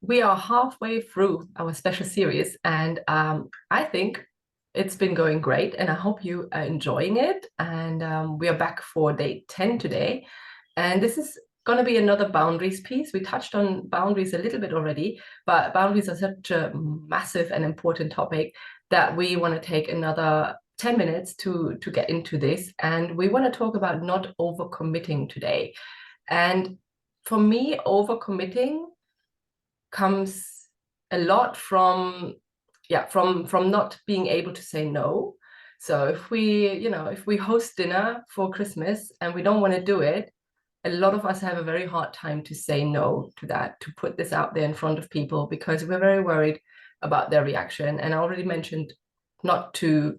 we are halfway through our special series, and I think it's been going great, and I hope you are enjoying it. And we are back for day 10 today, and this is going to be another boundaries piece. We touched on boundaries a little bit already, but boundaries are such a massive and important topic that we want to take another 10 minutes to get into this. And we want to talk about not overcommitting today. And for me, overcommitting comes a lot from from not being able to say no. So if we host dinner for Christmas and we don't want to do it, a lot of us have a very hard time to say no to that, to put this out there in front of people, because we're very worried about their reaction. And I already mentioned not to,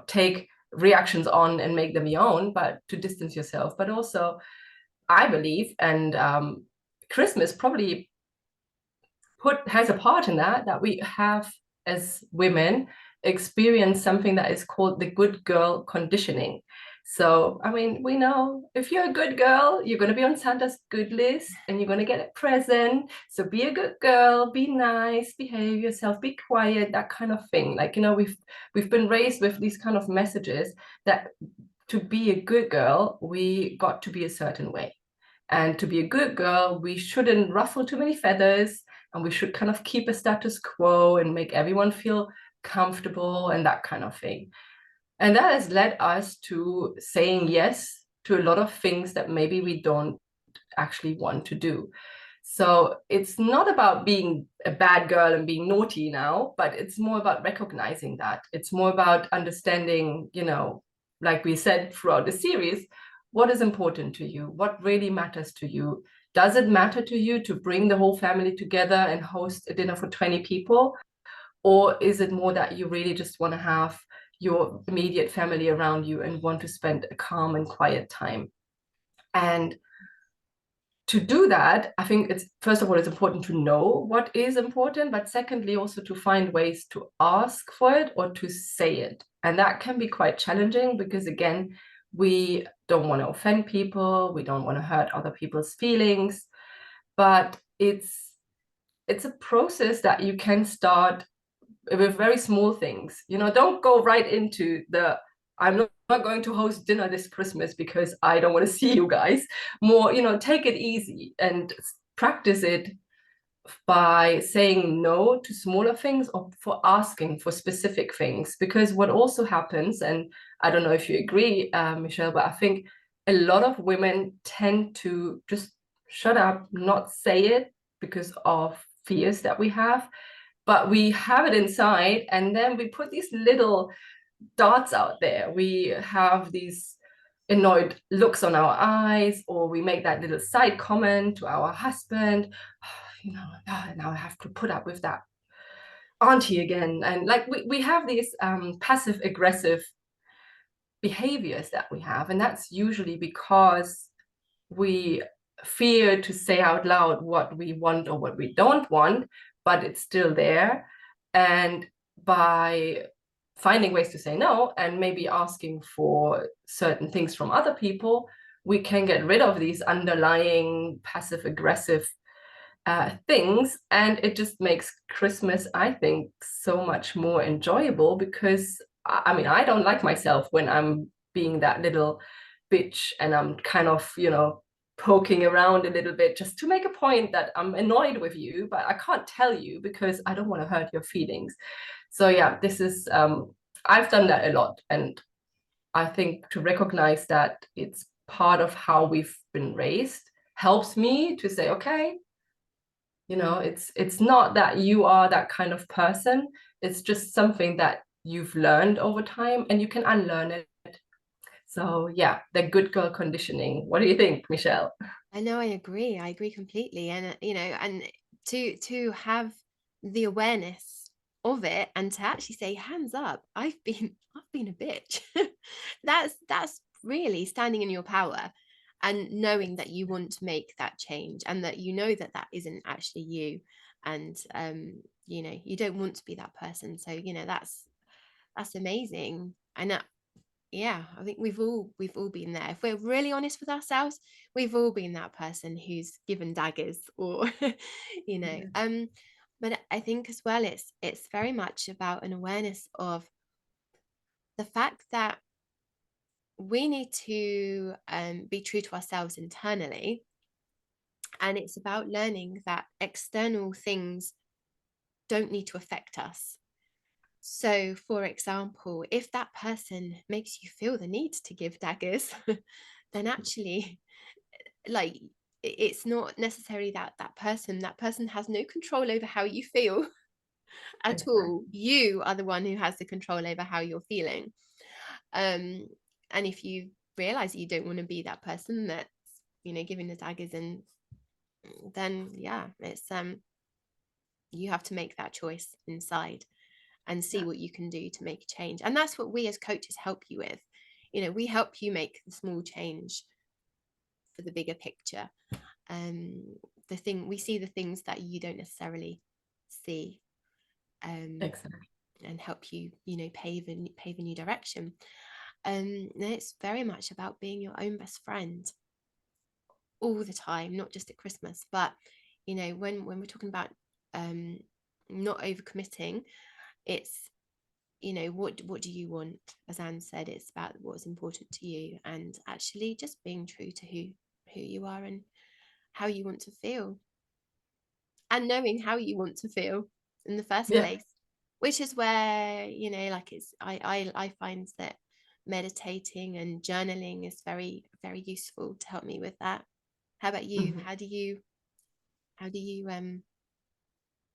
take reactions on and make them your own, but to distance yourself. But also, I believe, and Christmas probably put has a part in that we have, as women, experience something that is called the good girl conditioning. So I mean, we know if you're a good girl, you're going to be on Santa's good list and you're going to get a present. So be a good girl, be nice, behave yourself, be quiet, that kind of thing. Like, we've been raised with these kind of messages that to be a good girl, we got to be a certain way. And to be a good girl, we shouldn't ruffle too many feathers, and we should kind of keep a status quo and make everyone feel comfortable and that kind of thing. And that has led us to saying yes to a lot of things that maybe we don't actually want to do. So it's not about being a bad girl and being naughty now, but it's more about recognizing that. It's more about understanding, like we said throughout the series, what is important to you? What really matters to you? Does it matter to you to bring the whole family together and host a dinner for 20 people? Or is it more that you really just want to have your immediate family around you and want to spend a calm and quiet time? And to do that, I think it's, first of all, it's important to know what is important, but secondly, also to find ways to ask for it or to say it. And that can be quite challenging because, again, we don't want to offend people, we don't want to hurt other people's feelings, but it's a process that you can start with very small things. Don't go right into the I'm not going to host dinner this Christmas because I don't want to see you guys. More, take it easy and practice it by saying no to smaller things or for asking for specific things. Because what also happens, and I don't know if you agree, Michelle, but I think a lot of women tend to just shut up, not say it because of fears that we have, but we have it inside, and then we put these little darts out there. We have these annoyed looks on our eyes, or we make that little side comment to our husband. Now I have to put up with that auntie again. And like we have these passive aggressive behaviors that we have, and that's usually because we fear to say out loud what we want or what we don't want, but it's still there. And by finding ways to say no and maybe asking for certain things from other people, we can get rid of these underlying passive aggressive things. And it just makes Christmas, I think, so much more enjoyable because I mean, I don't like myself when I'm being that little bitch and I'm kind of, poking around a little bit just to make a point that I'm annoyed with you, but I can't tell you because I don't want to hurt your feelings. So yeah, this is I've done that a lot, and I think to recognize that it's part of how we've been raised helps me to say, okay, it's not that you are that kind of person. It's just something that you've learned over time and you can unlearn it. So yeah, the good girl conditioning. What do you think, Michelle? I know, I agree completely. And and to have the awareness of it and to actually say, hands up, I've been a bitch. That's really standing in your power and knowing that you want to make that change and that that that isn't actually you. And you don't want to be that person. So that's amazing. I know. yeah, I think we've all been there. If we're really honest with ourselves, we've all been that person who's given daggers, or you know. Yeah. But I think as well, it's very much about an awareness of the fact that we need to be true to ourselves internally, and it's about learning that external things don't need to affect us. So, for example, if that person makes you feel the need to give daggers, then actually, like, it's not necessarily that person has no control over how you feel at all. Exactly. You are the one who has the control over how you're feeling. um and if you realize that you don't want to be that person that's, giving the daggers, and then yeah, it's you have to make that choice inside and see Yeah. what you can do to make a change. And that's what we as coaches help you with. We help you make the small change for the bigger picture. um the thing we see, the things that you don't necessarily see, um Exactly. and help you, pave a new direction. And it's very much about being your own best friend all the time, not just at Christmas. But when we're talking about um not overcommitting, it's, what do you want? As Anne said, it's about what's important to you, and actually just being true to who you are and how you want to feel, and knowing how you want to feel in the first Yeah. place, which is where, like, it's I find that meditating and journaling is very, very useful to help me with that. How about you? Mhm. How do you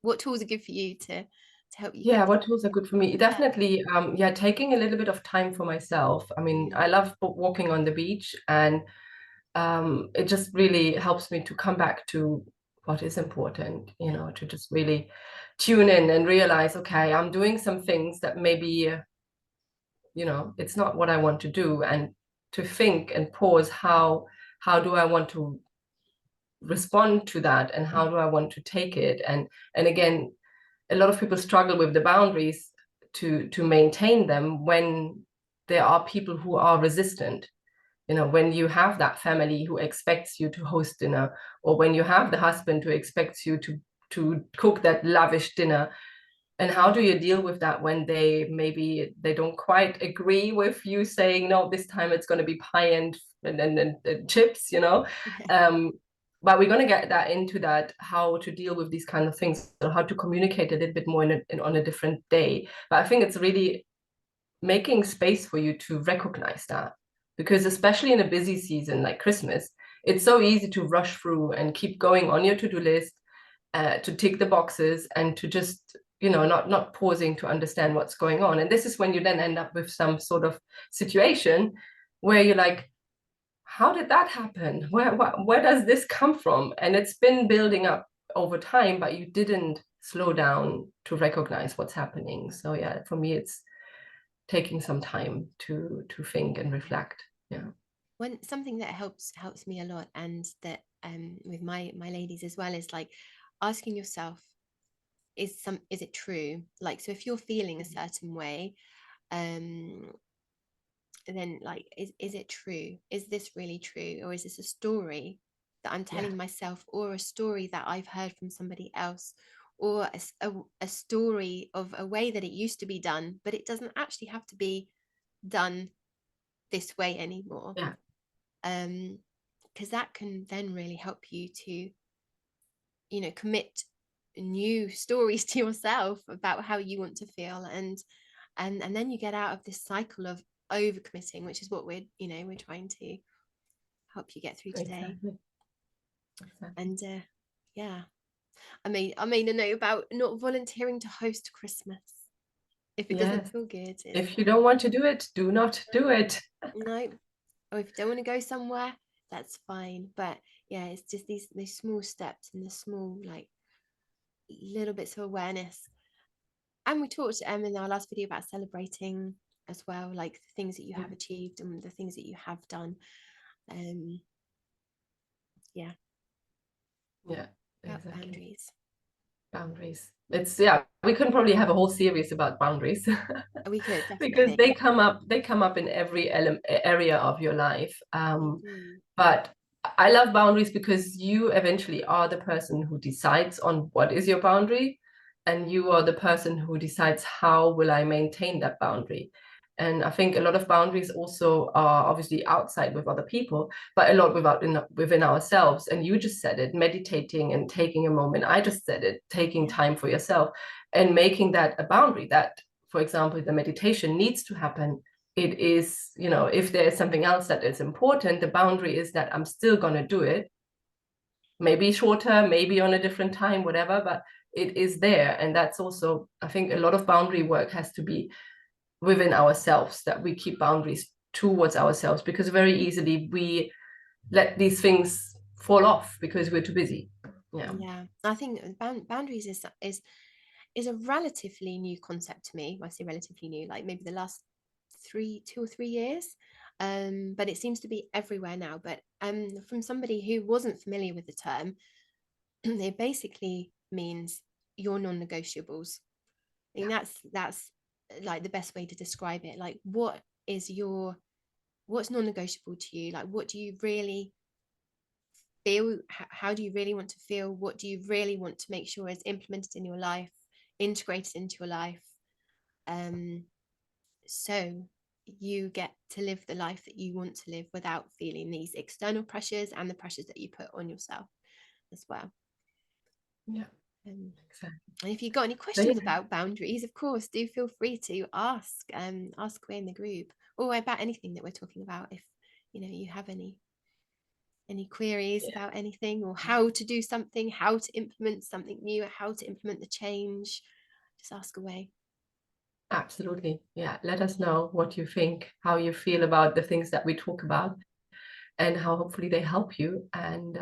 what tools are good for you to help you Yeah, get what tools are good for me? there? Definitely, yeah, taking a little bit of time for myself. I mean, Mm, I love walking on the beach, and it just really helps me to come back to what is important, yeah. to just really tune in and realize, okay, I'm doing some things that maybe, it's not what I want to do, and to think and pause, how do I want to respond to that, and how do I want to take it? And again, a lot of people struggle with the boundaries to maintain them when there are people who are resistant. When you have that family who expects you to host dinner, or when you have the husband who expects you to cook that lavish dinner, and how do you deal with that when they don't quite agree with you saying, no, this time it's going to be pie and chips, Yeah. um, but we're going to get that into that, how to deal with these kind of things, or how to communicate a little bit more on a different day. But I think it's really making space for you to recognize that, because especially in a busy season like Christmas, it's so easy to rush through and keep going on your to-do list, to tick the boxes, and to just, not pausing to understand what's going on. And this is when you then end up with some sort of situation where you're like, how did that happen? Where does this come from? And it's been building up over time, but you didn't slow down to recognize what's happening. So yeah, for me, it's taking some time to think and reflect. Yeah. When something that helps me a lot, and that with my ladies as well, is like asking yourself, is it true? Like, so if you're feeling a certain way, um then, like, is it true? Is this really true? Or is this a story that I'm Yeah. telling myself, or a story that I've heard from somebody else, or a story of a way that it used to be done, but it doesn't actually have to be done this way anymore? Yeah. um because that can then really help you to, commit new stories to yourself about how you want to feel, and then you get out of this cycle of overcommitting, which is what we're trying to help you get through today. Exactly. Exactly. And yeah, I made a note about not volunteering to host Christmas if it doesn't Yes. feel good. It's If you don't want to do it, do not do it. no. Or if you don't want to go somewhere, that's fine. But yeah, it's just these small steps and the small, like, little bits of awareness. And we talked in our last video about celebrating as well, like the things that you have achieved and the things that you have done. um yeah, Yeah, about exactly. boundaries. Boundaries. It's, yeah, we can probably have a whole series about boundaries. We could Because definitely. they come up in every area of your life. They do. But I love boundaries because you eventually are the person who decides on what is your boundary, and you are the person who decides how will I maintain that boundary. And I think a lot of boundaries also are obviously outside with other people, but a lot within ourselves. And you just said it, meditating and taking a moment. I just said it, taking Yeah. time for yourself and making that a boundary that, for example, the meditation needs to happen. It is, you know, if there is something else that is important, the boundary is that I'm still going to do it, maybe shorter, maybe on a different time, whatever, but it is there. And that's also, I think a lot of boundary work has to be within ourselves, that we keep boundaries towards ourselves, because very easily we let these things fall off because we're too busy. Yeah. Yeah, I think boundaries is a relatively new concept to me. I say relatively new, like maybe the last 2 or 3 years. But it seems to be everywhere now. But from somebody who wasn't familiar with the term, it basically means your non-negotiables. I think that's like the best way to describe it. Like, what's non-negotiable to you? Like, what do you really feel? How do you really want to feel? What do you really want to make sure is implemented in your life, integrated into your life? So you get to live the life that you want to live without feeling these external pressures and the pressures that you put on yourself as well. Yeah, exactly. And if you've got any so, questions yeah, about boundaries, of course, do feel free to ask away in the group, or about anything that we're talking about. If you have any queries yeah, about anything, or how to do something, how to implement something new, how to implement the change, just ask away. absolutely. Yeah, let us know what you think, how you feel about the things that we talk about, and how hopefully they help you. And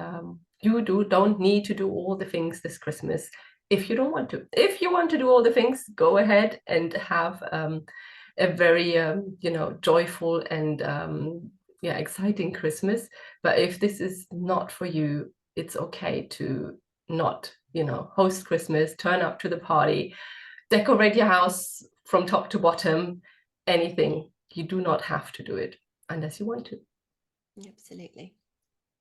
you don't need to do all the things this Christmas if you don't want to. If you want to do all the things, go ahead and have a very joyful and yeah, exciting Christmas. But if this is not for you, it's okay to not, host Christmas, turn up to the party, decorate your house from top to bottom, anything. You do not have to do it unless you want to. Absolutely.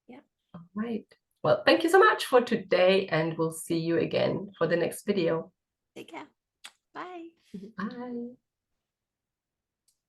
Yeah. All right. Well, thank you so much for today, and we'll see you again for the next video. Take care. Bye. Bye.